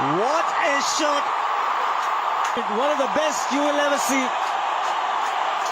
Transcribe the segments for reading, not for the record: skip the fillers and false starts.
What a shot! One of the best you will ever see.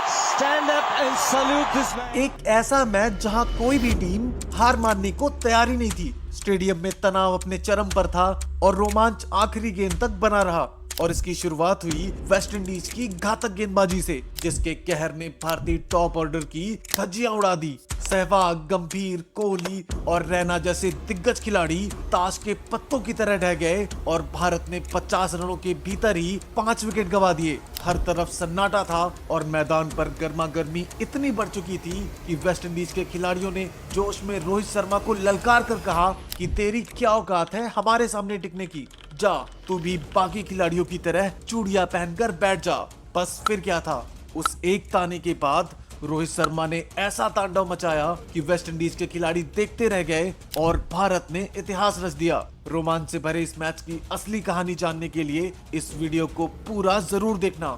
Stand up and salute this man. एक ऐसा match जहां कोई भी team हार मानने को तैयार ही नहीं थी। स्टेडियम में तनाव अपने चरम पर था और रोमांच आखिरी गेंद तक बना रहा। और इसकी शुरुआत हुई वेस्ट इंडीज की घातक गेंदबाजी से, जिसके कहर ने भारतीय टॉप ऑर्डर की धज्जियां उड़ा दी। सहवाग, गंभीर, कोहली और रैना जैसे दिग्गज खिलाड़ी ताश के पत्तों की तरह ढह गए और भारत ने 50 रनों के भीतर ही 5 विकेट गंवा दिए। हर तरफ सन्नाटा था और मैदान पर गर्मा गर्मी इतनी बढ़ चुकी थी कि वेस्ट इंडीज के खिलाड़ियों ने जोश में रोहित शर्मा को ललकार कर कहा कि तेरी क्या औकात है हमारे सामने टिकने की, जा तू भी बाकी खिलाड़ियों की तरह चूड़ियां पहनकर बैठ जा। बस फिर क्या था, उस एक ताने के बाद रोहित शर्मा ने ऐसा तांडव मचाया कि वेस्ट इंडीज के खिलाड़ी देखते रह गए और भारत ने इतिहास रच दिया। रोमांच से भरे इस मैच की असली कहानी जानने के लिए इस वीडियो को पूरा जरूर देखना।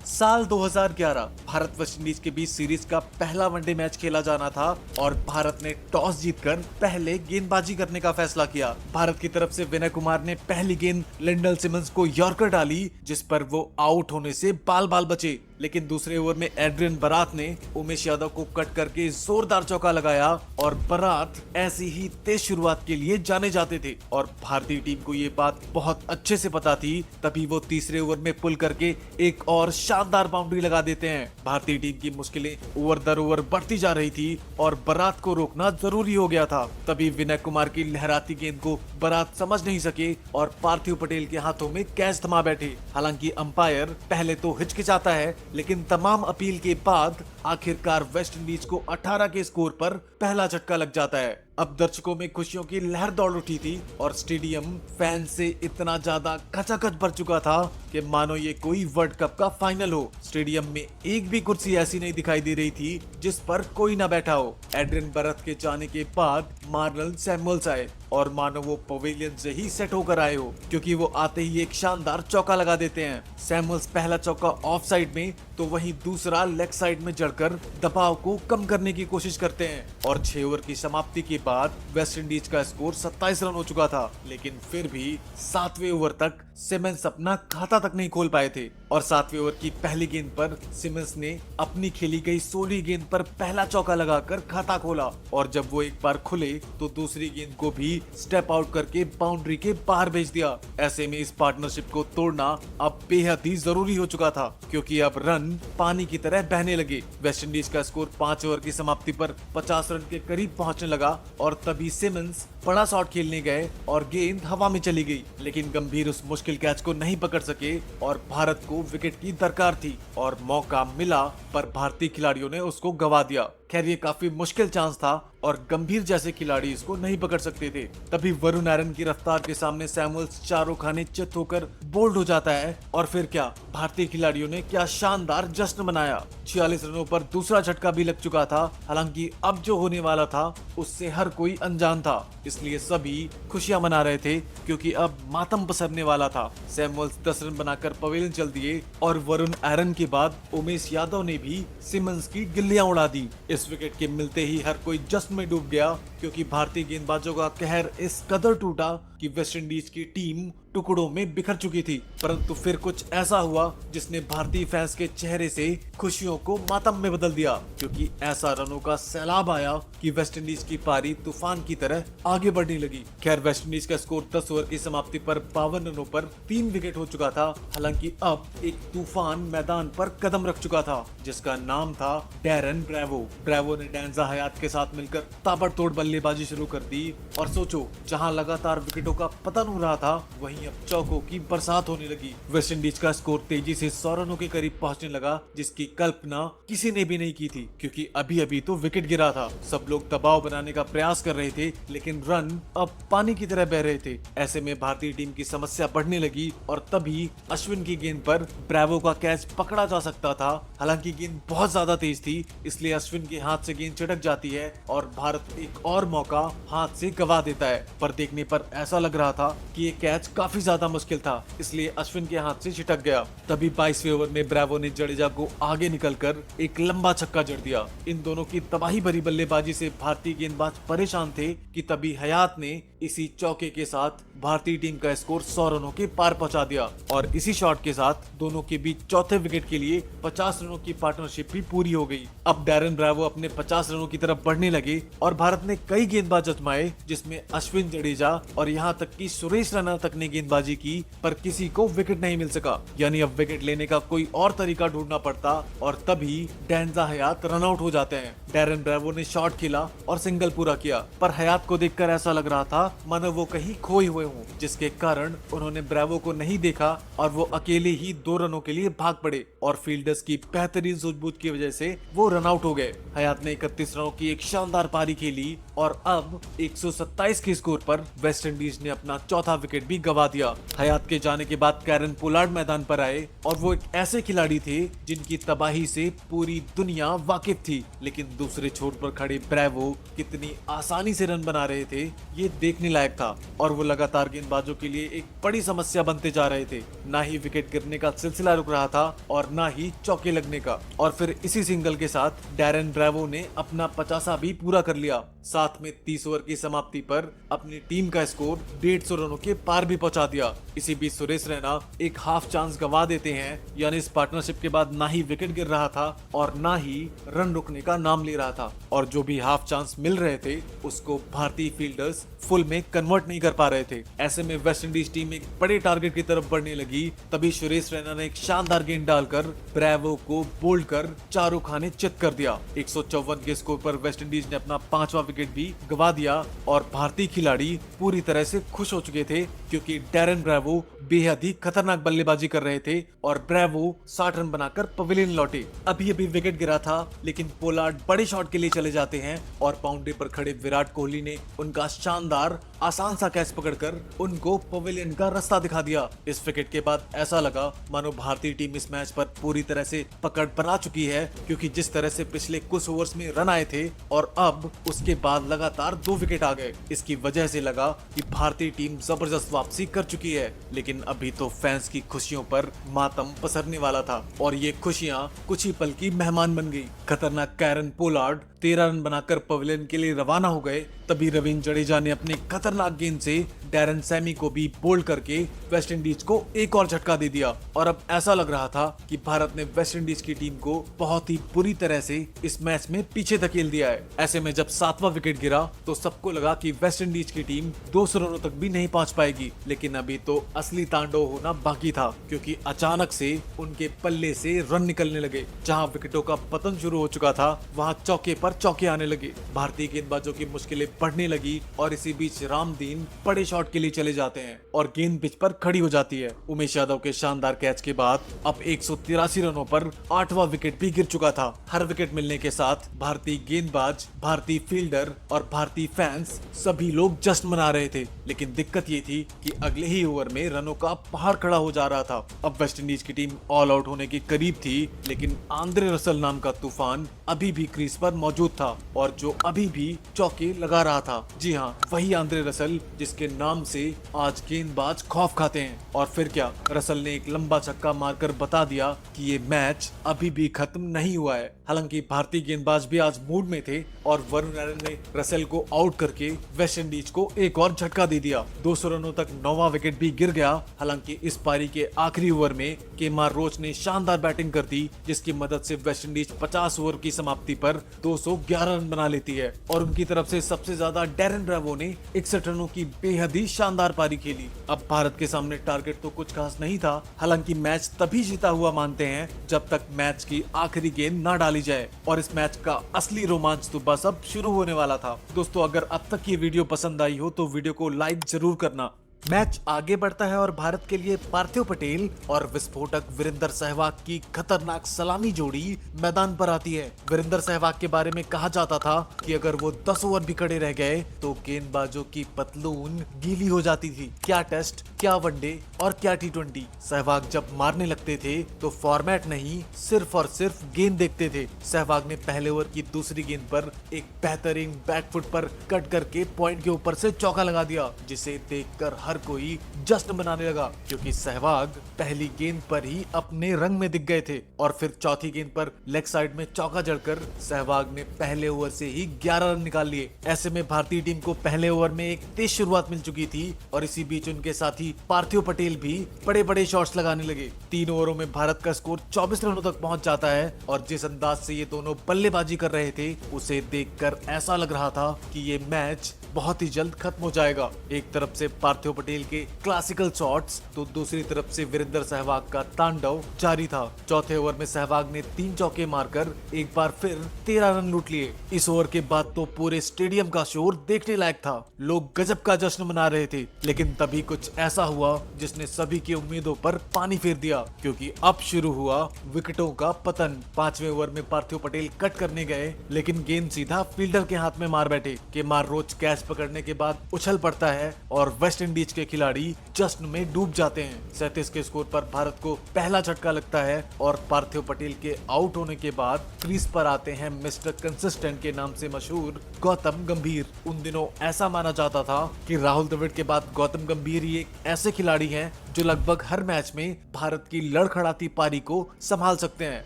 साल 2011 भारत वेस्ट इंडीज के बीच सीरीज का पहला वनडे मैच खेला जाना था और भारत ने टॉस जीतकर पहले गेंदबाजी करने का फैसला किया। भारत की तरफ से विनय कुमार ने पहली गेंद लिंडल सिमंस को यॉर्कर डाली, जिस पर वो आउट होने से बाल बाल बचे। लेकिन दूसरे ओवर में एड्रियन बरात ने उमेश यादव को कट करके जोरदार चौका लगाया और बरात ऐसी ही तेज शुरुआत के लिए जाने जाते थे और भारतीय टीम को ये बात बहुत अच्छे से पता थी। तभी वो तीसरे ओवर में पुल करके एक और शानदार बाउंड्री लगा देते हैं। भारतीय टीम की मुश्किलें ओवर दर ओवर बढ़ती जा रही थी और बरात को रोकना जरूरी हो गया था। तभी विनय कुमार की लहराती गेंद को बरात समझ नहीं सके और पार्थिव पटेल के हाथों में कैच थमा बैठे। हालांकि अंपायर पहले तो हिचकिचाता है, लेकिन तमाम अपील के बाद आखिरकार वेस्ट इंडीज को 18 के स्कोर पर पहला झटका लग जाता है। अब दर्शकों में खुशियों की लहर दौड़ उठी थी और स्टेडियम फैन से इतना ज्यादा खचाखच भर चुका था कि मानो ये कोई वर्ल्ड कप का फाइनल हो। स्टेडियम में एक भी कुर्सी ऐसी नहीं दिखाई दे रही थी जिस पर कोई ना बैठा हो। एड्रियन बरत के जाने के बाद मार्नल सैमुअल्स आए और मानो वो पवेलियन से ही सेट होकर आए हो, क्योंकि वो आते ही एक शानदार चौका लगा देते हैं। सैमुअल्स पहला चौका ऑफ साइड में तो वहीं दूसरा लेग साइड में जड़कर दबाव को कम करने की कोशिश करते हैं और 6 ओवर की समाप्ति के बाद वेस्ट इंडीज का स्कोर 27 रन हो चुका था। लेकिन फिर भी 7वें ओवर तक सिमंस अपना खाता तक नहीं खोल पाए थे और 7वें ओवर की पहली गेंद पर सिमंस ने अपनी खेली गई 16वीं गेंद पर पहला चौका लगाकर खाता खोला और जब वो एक बार खुले तो दूसरी गेंद को भी स्टेप आउट करके बाउंड्री के बाहर भेज दिया। ऐसे में इस पार्टनरशिप को तोड़ना अब बेहद ही जरूरी हो चुका था, क्योंकि अब रन पानी की तरह बहने लगे। वेस्ट इंडीज का स्कोर 5 ओवर की समाप्ति पर 50 रन के करीब पहुंचने लगा और तभी सिमंस बड़ा शॉट खेलने गए और गेंद हवा में चली गई। लेकिन गंभीर उस मुश्किल कैच को नहीं पकड़ सके और भारत को विकेट की दरकार थी और मौका मिला पर भारतीय खिलाड़ियों ने उसको गंवा दिया। खैर ये काफी मुश्किल चांस था और गंभीर जैसे खिलाड़ी इसको नहीं पकड़ सकते थे। तभी वरुण एरन की रफ्तार के सामने सैमुअल्स चारों खाने चित होकर बोल्ड हो जाता है और फिर क्या, भारतीय खिलाड़ियों ने क्या शानदार जश्न मनाया। 46 रनों पर दूसरा झटका भी लग चुका था। हालांकि अब जो होने वाला था उससे हर कोई अनजान था, इसलिए सभी खुशियां मना रहे थे क्योंकि अब मातम पसरने वाला था। सैमुअल्स 10 रन बनाकर पवेलियन चल दिए और वरुण एरन के बाद उमेश यादव ने भी सिमंस की गिल्लियां उड़ा दी। इस विकेट के मिलते ही हर कोई जश्न में डूब गया, क्योंकि भारतीय गेंदबाजों का कहर इस कदर टूटा कि वेस्ट इंडीज की टीम टुकड़ों में बिखर चुकी थी। परंतु फिर कुछ ऐसा हुआ जिसने भारतीय फैंस के चेहरे से खुशियों को मातम में बदल दिया, क्योंकि ऐसा रनों का सैलाब आया कि वेस्ट इंडीज की पारी तूफान की तरह आगे बढ़ने लगी। खैर वेस्ट इंडीज का स्कोर 10 ओवर की समाप्ति पर 52 रनों पर 3 विकेट हो चुका था। हालांकि अब एक तूफान मैदान पर कदम रख चुका था जिसका नाम था डैरन ब्रेवो। ब्रेवो ने डैंजा हयात के साथ मिलकर ताबड़तोड़ बल्लेबाजी शुरू कर दी और सोचो, जहां लगातार विकेटों का पतन हो रहा था वहीं अब चौकों की बरसात होने लगी। वेस्ट इंडीज का स्कोर तेजी से 100 रनों के करीब पहुंचने लगा, जिसकी कल्पना किसी ने भी नहीं की थी, क्योंकि अभी अभी तो विकेट गिरा था। सब लोग दबाव बनाने का प्रयास कर रहे थे, लेकिन रन अब पानी की तरह बह रहे थे। ऐसे में भारतीय टीम की समस्या बढ़ने लगी और तभी अश्विन की गेंद पर ब्रेवो का कैच पकड़ा जा सकता था। हालांकि गेंद बहुत ज्यादा तेज थी, इसलिए अश्विन के हाथ से गेंद छिटक जाती है और भारत एक और मौका हाथ से गवा देता है। पर देखने पर ऐसा लग रहा था कि ये कैच काफी ज्यादा मुश्किल था, इसलिए अश्विन के हाथ से छिटक गया। तभी 22वें ओवर में ब्रेवो ने जडेजा को आगे निकलकर एक लंबा छक्का जड़ दिया। इन दोनों की तबाही भरी बल्लेबाजी से भारतीय गेंदबाज परेशान थे कि तभी हयात ने इसी चौके के साथ भारतीय टीम का स्कोर 100 रनों के पार पहुंचा दिया और इसी शॉट के साथ दोनों के बीच चौथे विकेट के लिए 50 रनों की पार्टनरशिप भी पूरी हो गई। अब डैरेन ब्रावो अपने 50 रनों की तरफ बढ़ने लगे और भारत ने कई गेंदबाज आजमाए, जिसमें अश्विन जडेजा और यहाँ तक कि सुरेश रैना तक ने गेंदबाजी की, पर किसी को विकेट नहीं मिल सका। यानी अब विकेट लेने का कोई और तरीका ढूंढना पड़ता और तभी डेंजा हयात रन आउट हो जाते हैं। डैरेन ब्रावो ने शॉट खेला और सिंगल पूरा किया, पर हयात को देखकर ऐसा लग रहा था मानो वो कहीं खोए हुए हों, जिसके कारण उन्होंने ब्रावो को नहीं देखा और वो अकेले ही 2 रनों के लिए भाग पड़े और फील्डर्स की बेहतरीन सूझबूझ की वजह से वो रन आउट हो गए। हयात ने 31 रनों की एक शानदार पारी खेली और अब 127 के स्कोर पर वेस्ट इंडीज ने अपना चौथा विकेट भी गंवा दिया। हयात के जाने के बाद कैरन पोलार्ड मैदान पर आए और वो एक ऐसे खिलाड़ी थे जिनकी तबाही से पूरी दुनिया वाकिफ थी, लेकिन दूसरे छोर पर खड़े ब्रावो कितनी आसानी से रन बना रहे थे ये देखने लायक था और वो लगातार गेंदबाजों के लिए एक बड़ी समस्या बनते जा रहे थे। ना ही विकेट गिरने का सिलसिला रुक रहा था और ना ही चौके लगने का। और फिर इसी सिंगल के साथ डैरेन ब्रावो ने अपना 50 भी पूरा कर लिया। साथ में 30 ओवर की समाप्ति पर अपनी टीम का स्कोर 150 रनों के पार भी पहुंचा दिया। इसी बीच सुरेश रैना एक हाफ चांस गंवा देते हैं, यानी इस पार्टनरशिप के बाद ना ही विकेट गिर रहा था और ना ही रन रुकने का नाम ले रहा था और जो भी हाफ चांस मिल रहे थे उसको भारतीय फील्डर्स फुल में कन्वर्ट नहीं कर पा रहे थे। ऐसे में वेस्ट इंडीज टीम एक बड़े टारगेट की तरफ बढ़ने लगी। तभी सुरेश रैना ने एक शानदार गेंद डालकर ब्रावो को बोल्ड कर चारों खाने चित कर दिया। 154 के स्कोर पर वेस्ट इंडीज ने अपना 5वां विकेट भी गंवा दिया और भारतीय खिलाड़ी पूरी तरह से खुश हो चुके थे क्योंकि डैरेन ब्रावो बेहद ही खतरनाक बल्लेबाजी कर रहे थे और ब्रावो 60 रन बनाकर पवेलियन लौटे। अभी विकेट गिरा था लेकिन पोलार्ड बड़े शॉट के लिए चले जाते हैं और बाउंड्री पर खड़े विराट कोहली ने उनका शानदार आसान सा कैच पकड़कर उनको पवेलियन का रास्ता दिखा दिया। इस विकेट के बाद ऐसा लगा मानो भारतीय टीम इस मैच पर पूरी तरह से पकड़ बना चुकी है, क्योंकि जिस तरह से पिछले कुछ ओवर्स में रन आए थे और अब उसके बाद लगातार 2 विकेट आ गए, इसकी वजह से लगा कि भारतीय टीम जबरदस्त वापसी कर चुकी है। लेकिन अभी तो फैंस की खुशियों पर मातम पसरने वाला था और ये खुशियां कुछ ही पल की मेहमान बन गई। खतरनाक कैरन पोलार्ड 13 रन बनाकर पवेलियन के लिए रवाना हो गए। तभी रविंद्र जडेजा ने अपने खतरनाक गेंद से डैरेन सैमी को भी बोल्ड करके वेस्ट इंडीज को एक और झटका दे दिया और अब ऐसा लग रहा था कि भारत ने वेस्ट इंडीज की टीम को बहुत ही बुरी तरह से इस मैच में पीछे धकेल दिया है। ऐसे में जब 7वां विकेट गिरा तो सबको लगा कि वेस्ट इंडीज की टीम 200 रनों तक भी नहीं पहुंच पाएगी, लेकिन अभी तो असली तांडव होना बाकी था, क्योंकि अचानक से उनके पल्ले से रन निकलने लगे। जहां विकेटों का पतन शुरू हो चुका था वहां चौके पर चौके आने लगे। भारतीय गेंदबाजों की मुश्किलें बढ़ने लगी और इसी बीच रामदीन बड़े शॉट के लिए चले जाते हैं और गेंद पिच पर खड़ी हो जाती है। उमेश यादव के शानदार कैच के बाद अब 183 रनों पर 8वां विकेट भी गिर चुका था। हर विकेट मिलने के साथ भारतीय गेंदबाज, भारतीय फील्डर और भारतीय फैंस सभी लोग जश्न मना रहे थे, लेकिन दिक्कत ये थी कि अगले ही ओवर में रनों का पहाड़ खड़ा हो जा रहा था। अब वेस्ट इंडीज की टीम ऑल आउट होने के करीब थी, लेकिन आंद्रे रसल नाम का तूफान अभी भी क्रीज पर मौजूद था और जो अभी भी चौके लगा रहा था। जी हाँ, वही आंद्रे रसल जिसके नाम से आज गेंदबाज खौफ खाते हैं। और फिर क्या, रसल ने एक लंबा छक्का मारकर बता दिया कि ये मैच अभी भी खत्म नहीं हुआ है। हालांकि भारतीय गेंदबाज भी आज मूड में थे और वरुण आर्यन ने रसल को आउट करके वेस्ट इंडीज को एक और झटका दे दिया। 200 रनों तक 9वां विकेट भी गिर गया। हालांकि इस पारी के आखिरी ओवर में केमार रोच ने शानदार बैटिंग कर दी, जिसकी मदद से वेस्ट इंडीज 50 ओवर की समाप्ति पर 211 रन बना लेती है और उनकी तरफ से सबसे ज्यादा डैरेन ब्रावो ने 61 रनों की बेहद ही शानदार पारी खेली। अब भारत के सामने टारगेट तो कुछ खास नहीं था। हालांकि मैच तभी जीता हुआ मानते हैं जब तक मैच की आखिरी गेंद ना डाली जाए और इस मैच का असली रोमांच तो बस अब शुरू होने वाला था। दोस्तों, अगर अब तक ये वीडियो पसंद आई हो तो वीडियो को लाइक जरूर करना। मैच आगे बढ़ता है और भारत के लिए पार्थिव पटेल और विस्फोटक वीरेंद्र सहवाग की खतरनाक सलामी जोड़ी मैदान पर आती है। वीरेंद्र सहवाग के बारे में कहा जाता था कि अगर वो 10 ओवर भी खड़े रह गए तो गेंदबाजों की पतलून गीली हो जाती थी। क्या टेस्ट, क्या वनडे और क्या टी20। सहवाग जब मारने लगते थे तो फॉर्मेट नहीं, सिर्फ और सिर्फ गेंद देखते थे। सहवाग ने पहले ओवर की दूसरी गेंद पर एक बेहतरीन बैकफुट पर कट करके पॉइंट के ऊपर से चौका लगा दिया, जिसे देखकर हर कोई जश्न मनाने लगा, क्योंकि सहवाग पहली गेंद पर ही अपने रंग में दिख गए थे। और फिर चौथी गेंद पर लेग साइड में चौका जड़कर सहवाग ने पहले ओवर से ही 11 रन निकाल लिए। ऐसे में भारतीय टीम को पहले ओवर में एक तेज शुरुआत मिल चुकी थी और इसी बीच उनके साथी पार्थिव पटेल भी बड़े बड़े शॉट्स लगाने लगे। 3 ओवरों में भारत का स्कोर 24 रनों तक पहुंच जाता है और जिस अंदाज से ये दोनों बल्लेबाजी कर रहे थे उसे देखकर ऐसा लग रहा था कि ये मैच बहुत ही जल्द खत्म हो जाएगा। एक तरफ से पार्थिव पटेल के क्लासिकल शॉट्स तो दूसरी तरफ से वीरेंद्र सहवाग का तांडव जारी था। चौथे ओवर में सहवाग ने 3 चौके मारकर एक बार फिर 13 रन लूट लिए। इस ओवर के बाद तो पूरे स्टेडियम का शोर देखने लायक था। लोग गजब का जश्न मना रहे थे, लेकिन तभी कुछ ऐसा हुआ जिसने सभी की उम्मीदों पर पानी फेर दिया, क्योंकि अब शुरू हुआ विकेटों का पतन। 5वें ओवर में पार्थिव पटेल कट करने गए, लेकिन गेंद सीधा फील्डर के हाथ में मार बैठे। केमार रोच कैच पकड़ने के बाद उछल पड़ता है और वेस्ट इंडीज के खिलाड़ी जश्न में डूब जाते हैं। 37 के स्कोर पर भारत को पहला झटका लगता है और पार्थिव पटेल के आउट होने के बाद क्रीज पर आते हैं मिस्टर कंसिस्टेंट के नाम से मशहूर गौतम गंभीर। उन दिनों ऐसा माना जाता था कि राहुल द्रविड़ के बाद गौतम गंभीर ही एक ऐसे खिलाड़ी हैं जो लगभग हर मैच में भारत की लड़खड़ाती पारी को संभाल सकते हैं।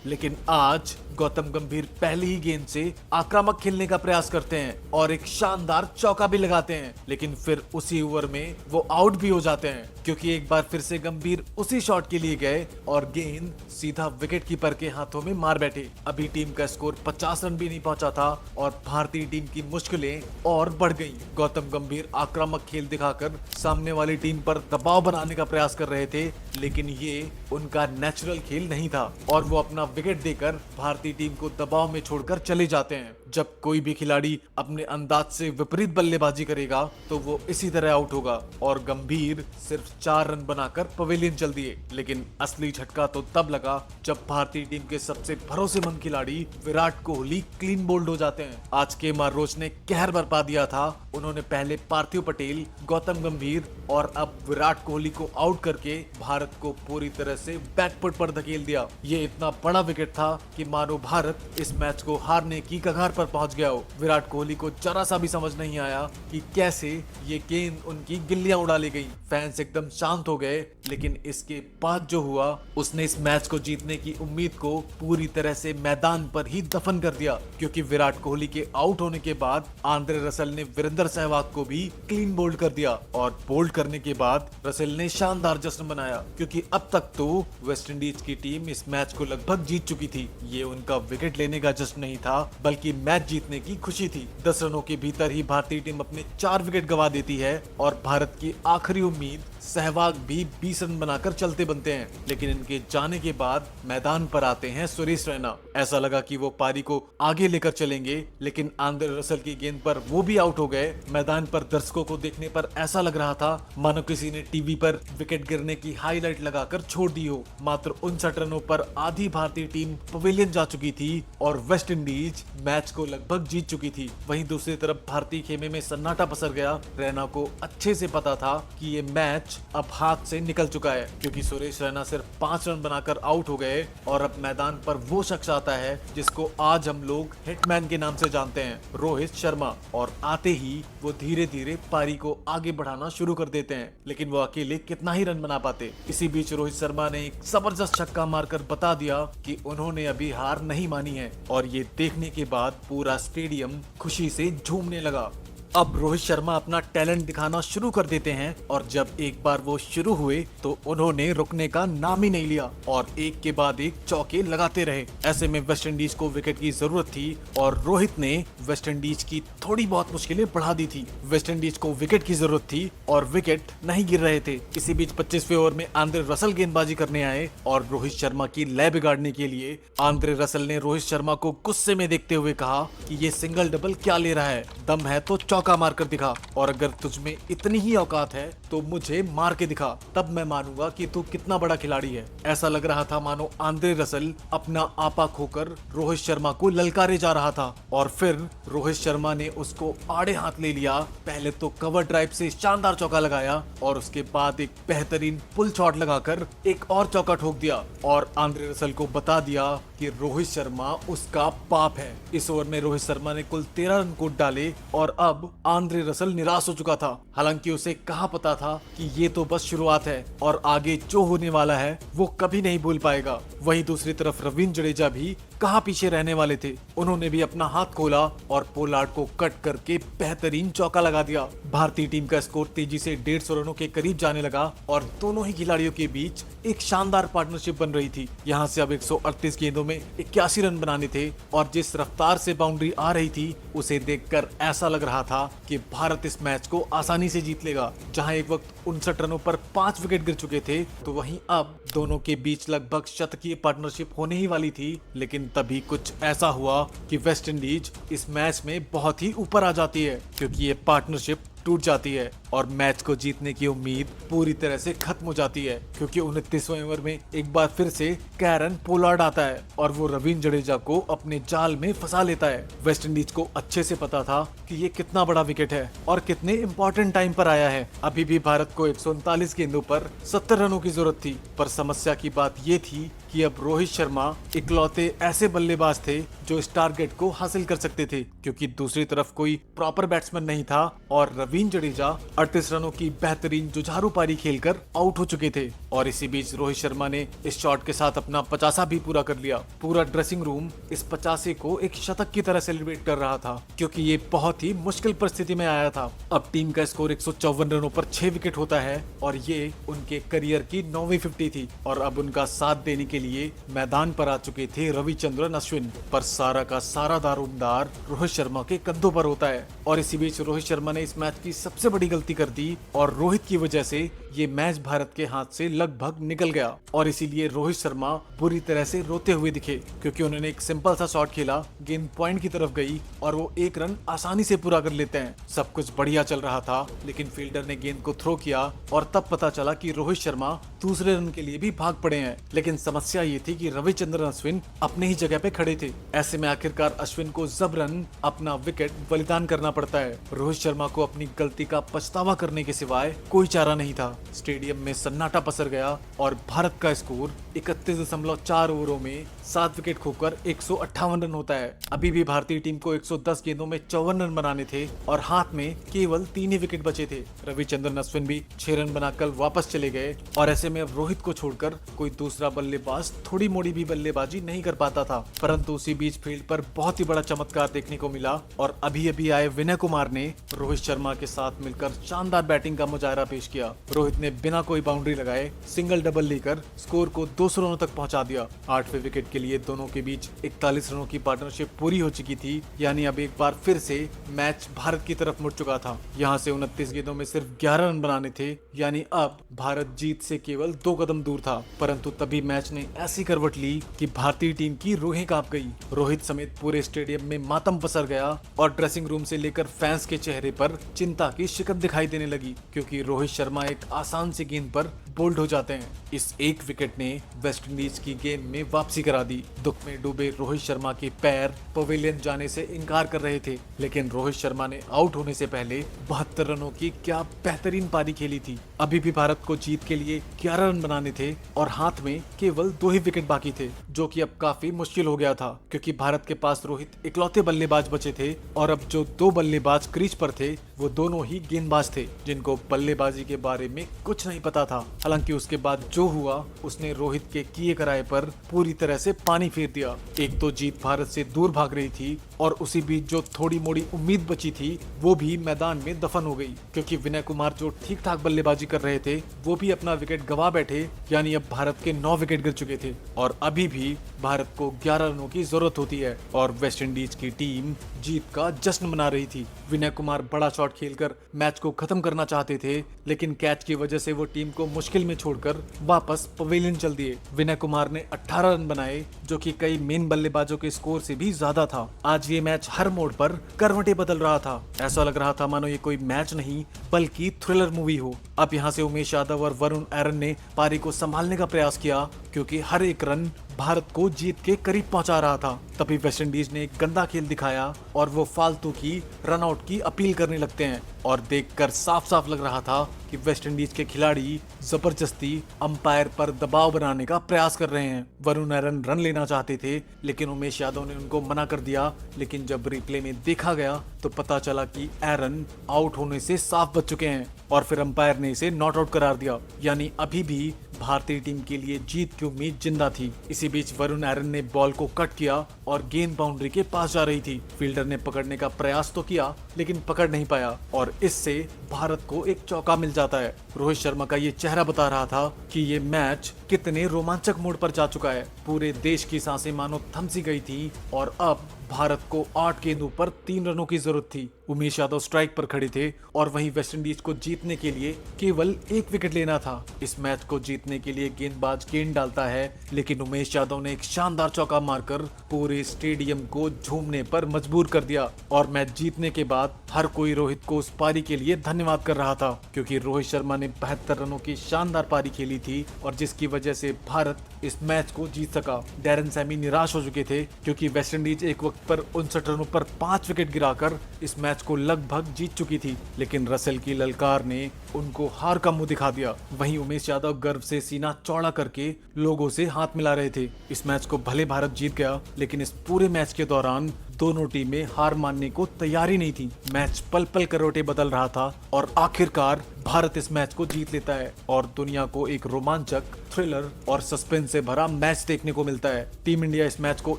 लेकिन आज गौतम गंभीर पहली ही गेंद से आक्रामक खेलने का प्रयास करते हैं और एक शानदार चौका भी लगाते हैं, लेकिन फिर उसी ओवर में वो आउट भी हो जाते हैं, क्योंकि एक बार फिर से गंभीर उसी शॉट के लिए गए और गेंद सीधा विकेट कीपर के हाथों में मार बैठे। अभी टीम का स्कोर 50 रन भी नहीं पहुंचा था और भारतीय टीम की मुश्किलें और बढ़ गईं। गौतम गंभीर आक्रामक खेल दिखाकर सामने वाली टीम पर दबाव बनाने का प्रयास कर रहे थे, लेकिन ये उनका नेचुरल खेल नहीं था और वो अपना विकेट देकर भारतीय टीम को दबाव में छोड़कर चले जाते हैं। जब कोई भी खिलाड़ी अपने अंदाज से विपरीत बल्लेबाजी करेगा तो वो इसी तरह आउट होगा और गंभीर सिर्फ 4 रन बनाकर पवेलियन चल दिए। लेकिन असली झटका तो तब लगा जब भारतीय टीम के सबसे भरोसेमंद खिलाड़ी विराट कोहली क्लीन बोल्ड हो जाते हैं। आज केमार रोच ने कहर बरपा दिया था। उन्होंने पहले पार्थिव पटेल, गौतम गंभीर और अब विराट कोहली को आउट करके भारत को पूरी तरह से बैकफुट पर धकेल दिया। ये इतना बड़ा विकेट था कि मानो भारत इस मैच को हारने की कगार पर पहुंच गया हो। विराट कोहली को जरा सा भी समझ नहीं आया कि कैसे ये गेंद उनकी गिल्लियां उड़ा ली गई। फैंस एकदम शांत हो गए, लेकिन इसके बाद जो हुआ उसने इस मैच को जीतने की उम्मीद को पूरी तरह से मैदान पर ही दफन कर दिया, क्योंकि विराट कोहली के आउट होने के बाद आंद्रे रसल ने वीरेंद्र सहवाग को भी क्लीन बोल्ड कर दिया और बोल्ड करने के बाद रसल ने शानदार जश्न मनाया, क्योंकि अब तक तो वेस्ट इंडीज की टीम इस मैच को लगभग जीत चुकी थी। ये उनका विकेट लेने का जश्न नहीं था, बल्कि मैच जीतने की खुशी थी। 10 रनों के भीतर ही भारतीय टीम अपने 4 विकेट गंवा देती है और भारत की आखिरी उम्मीद सहवाग भी 20 रन बनाकर चलते बनते हैं। लेकिन इनके जाने के बाद मैदान पर आते हैं सुरेश रैना। ऐसा लगा कि वो पारी को आगे लेकर चलेंगे, लेकिन आंद्रे रसल की गेंद पर वो भी आउट हो गए। मैदान पर दर्शकों को देखने पर ऐसा लग रहा था मानो किसी ने टीवी पर विकेट गिरने की हाईलाइट लगाकर छोड़ दी हो। मात्र 59 रनों पर आधी भारतीय टीम पवेलियन जा चुकी थी और वेस्ट इंडीज मैच को लगभग जीत चुकी थी। वहीं दूसरी तरफ भारतीय खेमे में सन्नाटा पसर गया। रैना को अच्छे से पता था कि ये मैच अब हाथ से निकल चुका है, क्योंकि सुरेश रैना सिर्फ 5 रन बनाकर आउट हो गए और अब मैदान पर वो शख्स आता है जिसको आज हम लोग हिटमैन के नाम से जानते हैं, रोहित शर्मा। और आते ही वो धीरे धीरे पारी को आगे बढ़ाना शुरू कर देते हैं, लेकिन वो अकेले कितना ही रन बना पाते। इसी बीच रोहित शर्मा ने एक जबरदस्त छक्का मारकर बता दिया कि उन्होंने अभी हार नहीं मानी है और ये देखने के बाद पूरा स्टेडियम खुशी से झूमने लगा। अब रोहित शर्मा अपना टैलेंट दिखाना शुरू कर देते हैं और जब एक बार वो शुरू हुए तो उन्होंने रुकने का नाम ही नहीं लिया और एक के बाद एक चौके लगाते रहे। ऐसे में वेस्ट इंडीज को विकेट की जरूरत थी और रोहित ने वेस्ट इंडीज की थोड़ी बहुत मुश्किलें बढ़ा दी थी। वेस्ट इंडीज को विकेट की जरूरत थी और विकेट नहीं गिर रहे थे। इसी बीच 25वें ओवर में आंद्रे रसल गेंदबाजी करने आए और रोहित शर्मा की लय बिगाड़ने के लिए आंद्रे रसल ने रोहित शर्मा को गुस्से में देखते हुए कहा कि ये सिंगल डबल क्या ले रहा है, दम है तो चौका चौका मारकर दिखा, और अगर तुझ में इतनी ही औकात है तो मुझे मार के दिखा, तब मैं मानूंगा कि तू कितना बड़ा खिलाड़ी है। ऐसा लग रहा था मानो आंद्रे रसल अपना आपा खोकर रोहित शर्मा को ललकारे जा रहा था, और फिर रोहित शर्मा ने उसको आड़े हाथ ले लिया। पहले तो कवर ड्राइव से शानदार चौका लगाया, और उसके बाद एक बेहतरीन पुल शॉट लगाकर एक और चौका ठोक दिया, और आंद्रे रसल को बता दिया कि रोहित शर्मा उसका बाप है। इस ओवर में रोहित शर्मा ने कुल 13 रन कूद डाले, और अब आंद्रे रसल निराश हो चुका था। हालांकि उसे कहाँ पता था कि ये तो बस शुरुआत है, और आगे जो होने वाला है वो कभी नहीं भूल पाएगा। वहीं दूसरी तरफ रवींद्र जडेजा भी कहाँ पीछे रहने वाले थे। उन्होंने भी अपना हाथ खोला और पोलार्ड को कट करके बेहतरीन चौका लगा दिया। भारतीय टीम का स्कोर तेजी से 150 रनों के करीब जाने लगा, और दोनों ही खिलाड़ियों के बीच एक शानदार पार्टनरशिप बन रही थी। यहाँ से अब 138 गेंदों में 81 रन बनाने थे, और जिस रफ्तार से बाउंड्री आ रही थी उसे देखकर ऐसा लग रहा था कि भारत इस मैच को आसानी से जीत लेगा। जहां एक वक्त 59 रनों पर 5 विकेट गिर चुके थे, तो वहीं अब दोनों के बीच लगभग शतकीय पार्टनरशिप होने ही वाली थी। लेकिन तभी कुछ ऐसा हुआ कि वेस्ट इंडीज इस मैच में बहुत ही ऊपर आ जाती है, क्योंकि ये पार्टनरशिप टूट जाती है और मैच को जीतने की उम्मीद पूरी तरह से खत्म हो जाती है, क्योंकि 29वें ओवर में एक बार फिर से कैरन पोलार्ड आता है और वो रवींद्र जडेजा को अपने जाल में फंसा लेता है। वेस्ट इंडीज को अच्छे से पता था कि ये कितना बड़ा विकेट है और कितने इम्पोर्टेंट टाइम पर आया है। अभी भी भारत को 139 गेंदों पर 70 रनों की जरूरत थी, पर समस्या की बात ये थी कि अब रोहित शर्मा इकलौते ऐसे बल्लेबाज थे जो इस टारगेट को हासिल कर सकते थे, क्योंकि दूसरी तरफ कोई प्रॉपर बैट्समैन नहीं था, और रवींद्र जडेजा 38 रनों की बेहतरीन जुझारू पारी खेलकर आउट हो चुके थे। और इसी बीच रोहित शर्मा ने इस शॉट के साथ अपना 50 भी पूरा कर लिया। पूरा ड्रेसिंग रूम इस 50 को एक शतक की तरह सेलिब्रेट कर रहा था, क्योंकि ये बहुत ही मुश्किल परिस्थिति में आया था। अब टीम का स्कोर 154 रनों पर 6 विकेट होता है, और ये उनके करियर की 9वीं 50 थी, और अब उनका साथ देने के लिए मैदान पर आ चुके थे रविचंद्रन अश्विन। पर सारा का सारा दारोमदार रोहित शर्मा के कंधों पर होता है, और इसी बीच रोहित शर्मा ने इस मैच की सबसे बड़ी गलती कर दी, और रोहित की वजह से ये मैच भारत के हाथ से लगभग निकल गया। और इसीलिए रोहित शर्मा बुरी तरह से रोते हुए दिखे, क्योंकि उन्होंने एक सिंपल सा शॉट खेला, गेंद पॉइंट की तरफ गई और वो 1 रन आसानी से पूरा कर लेते हैं। सब कुछ बढ़िया चल रहा था, लेकिन फील्डर ने गेंद को थ्रो किया, और तब पता चला कि रोहित शर्मा दूसरे रन के लिए भी भाग पड़े हैं। लेकिन समस्या ये थी कि रविचंद्रन अश्विन अपने ही जगह पे खड़े थे। ऐसे में आखिरकार अश्विन को जबरन अपना विकेट बलिदान करना पड़ता है। रोहित शर्मा को अपनी गलती का पछतावा करने के सिवाय कोई चारा नहीं था। स्टेडियम में सन्नाटा पसर गया, और भारत का स्कोर 31.4 ओवरों में 7 विकेट खोकर 158 रन होता है। अभी भी भारतीय टीम को 110 गेंदों में 54 रन बनाने थे, और हाथ में केवल 3 ही विकेट बचे थे। रविचंद्रन अश्विन भी 6 रन बनाकर वापस चले गए, और ऐसे में अब रोहित को छोड़कर कोई दूसरा बल्लेबाज थोड़ी मोड़ी भी बल्लेबाजी नहीं कर पाता था। परंतु उसी बीच फील्ड पर बहुत ही बड़ा चमत्कार देखने को मिला, और अभी अभी आए विनय कुमार ने रोहित शर्मा के साथ मिलकर शानदार बैटिंग का मुजाहरा पेश किया। रोहित ने बिना कोई बाउंड्री लगाए सिंगल डबल लेकर स्कोर को 200 रनों तक पहुंचा दिया। 8वें विकेट के लिए दोनों के बीच 41 रनों की पार्टनरशिप पूरी हो चुकी थी, यानी अब एक बार फिर से मैच भारत की तरफ मुड़ चुका था। यहाँ से 29 गेंदों में सिर्फ 11 रन बनाने थे, यानी अब भारत जीत से केवल 2 कदम दूर था। परंतु तभी मैच ने ऐसी करवट ली कि भारतीय टीम की रूहें कांप गई। रोहित समेत पूरे स्टेडियम में मातम पसर गया, और ड्रेसिंग रूम से लेकर फैंस के चेहरे पर चिंता की शिकन दिखाई देने लगी, क्योंकि रोहित शर्मा एक आसान सी गेंद पर बोल्ड हो जाते हैं। इस एक विकेट ने वेस्ट इंडीज की गेम में वापसी करा दी। दुख में डूबे रोहित शर्मा के पैर पवेलियन जाने से इनकार कर रहे थे, लेकिन रोहित शर्मा ने आउट होने से पहले 72 रनों की क्या बेहतरीन पारी खेली थी। अभी भी भारत को जीत के लिए 11 रन बनाने थे, और हाथ में केवल 2 ही विकेट बाकी थे, जो कि अब काफी मुश्किल हो गया था, क्योंकि भारत के पास रोहित इकलौते बल्लेबाज बचे थे, और अब जो 2 बल्लेबाज क्रीज पर थे वो दोनों ही गेंदबाज थे, जिनको बल्लेबाजी के बारे में कुछ नहीं पता था। हालांकि उसके बाद जो हुआ उसने रोहित के किए कराए पर पूरी तरह से पानी फेर दिया। एक तो जीत भारत से दूर भाग रही थी, और उसी बीच जो थोड़ी मोड़ी उम्मीद बची थी वो भी मैदान में दफन हो गई, क्योंकि विनय कुमार जो ठीक ठाक बल्लेबाजी कर रहे थे वो भी अपना विकेट गवा बैठे, यानी अब भारत के 9 विकेट गिर चुके थे, और अभी भी भारत को 11 रनों की जरूरत होती है, और वेस्ट इंडीज की टीम जीत का जश्न मना रही थी। विनय कुमार बड़ा शॉट खेलकर मैच को खत्म करना चाहते थे, लेकिन कैच की वजह से वो टीम को मुश्किल में छोड़कर वापस पवेलियन चल दिए। विनय कुमार ने 18 रन बनाए, जो कि कई मेन बल्लेबाजों के स्कोर से भी ज्यादा था। आज आज ये मैच हर मोड़ पर करवटें बदल रहा था। ऐसा लग रहा था मानो ये कोई मैच नहीं बल्कि थ्रिलर मूवी हो। अब यहाँ से उमेश यादव और वरुण एरन ने पारी को संभालने का प्रयास किया क्योंकि हर एक रन भारत को जीत के करीब पहुंचा रहा था। तभी वेस्टइंडीज ने एक गंदा खेल दिखाया और वो फालतू की रनआउट की अपील करने लगते हैं और देखकर साफ साफ लग रहा था कि वेस्टइंडीज के खिलाड़ी जबरदस्ती अंपायर पर दबाव बनाने का प्रयास कर रहे हैं। वरुण एरन रन लेना चाहते थे लेकिन उमेश यादव ने उनको मना कर दिया। लेकिन जब रिप्ले में देखा गया तो पता चला कि एरन आउट होने से साफ बच चुके हैं और फिर अंपायर ने इसे नॉट आउट करार दिया। यानी अभी भी भारतीय टीम के लिए जीत की उम्मीद जिंदा थी। इसी बीच वरुण एरन ने बॉल को कट किया और गेंद बाउंड्री के पास जा रही थी। फील्डर ने पकड़ने का प्रयास तो किया लेकिन पकड़ नहीं पाया और इससे भारत को एक चौका मिल जाता है। रोहित शर्मा का ये चेहरा बता रहा था कि ये मैच कितने रोमांचक मोड़ पर जा चुका है। पूरे देश की सांसें मानो थम सी गई थी और अब भारत को 8 गेंदों पर 3 रनों की जरूरत थी। उमेश यादव स्ट्राइक पर खड़े थे और वहीं वेस्टइंडीज को जीतने के लिए केवल 1 विकेट लेना था। इस मैच को जीतने के लिए गेंदबाज गेंद डालता है लेकिन उमेश यादव ने एक शानदार चौका मारकर पूरे स्टेडियम को झूमने पर मजबूर कर दिया और मैच जीतने के बाद हर कोई रोहित को उस पारी के लिए धन्यवाद कर रहा था क्योंकि रोहित शर्मा ने 72 रनों की शानदार पारी खेली थी और जिसकी वजह से भारत इस मैच को जीत सका। डैरेन सैमी निराश हो चुके थे क्योंकि वेस्टइंडीज एक वक्त पर 59 रनों पर 5 विकेट गिराकर इस मैच को लगभग जीत चुकी थी लेकिन रसेल की ललकार ने उनको हार का मुंह दिखा दिया। वहीं उमेश यादव गर्व से सीना चौड़ा करके लोगों से हाथ मिला रहे थे। इस मैच को भले भारत जीत गया लेकिन इस पूरे मैच के दौरान दोनों टीमें हार मानने को तैयार ही नहीं थी। मैच पल पल करवटें बदल रहा था और आखिरकार भारत इस मैच को जीत लेता है और दुनिया को एक रोमांचक, थ्रिलर और सस्पेंस से भरा मैच देखने को मिलता है। टीम इंडिया इस मैच को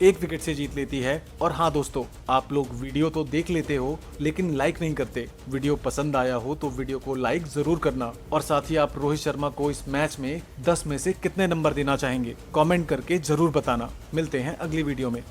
1 विकेट से जीत लेती है। और हाँ दोस्तों, आप लोग वीडियो तो देख लेते हो लेकिन लाइक नहीं करते। वीडियो पसंद आया हो तो वीडियो को लाइक जरूर करना और साथ ही आप रोहित शर्मा को इस मैच में 10 में से कितने नंबर देना चाहेंगे कमेंट करके जरूर बताना। मिलते हैं अगली वीडियो में।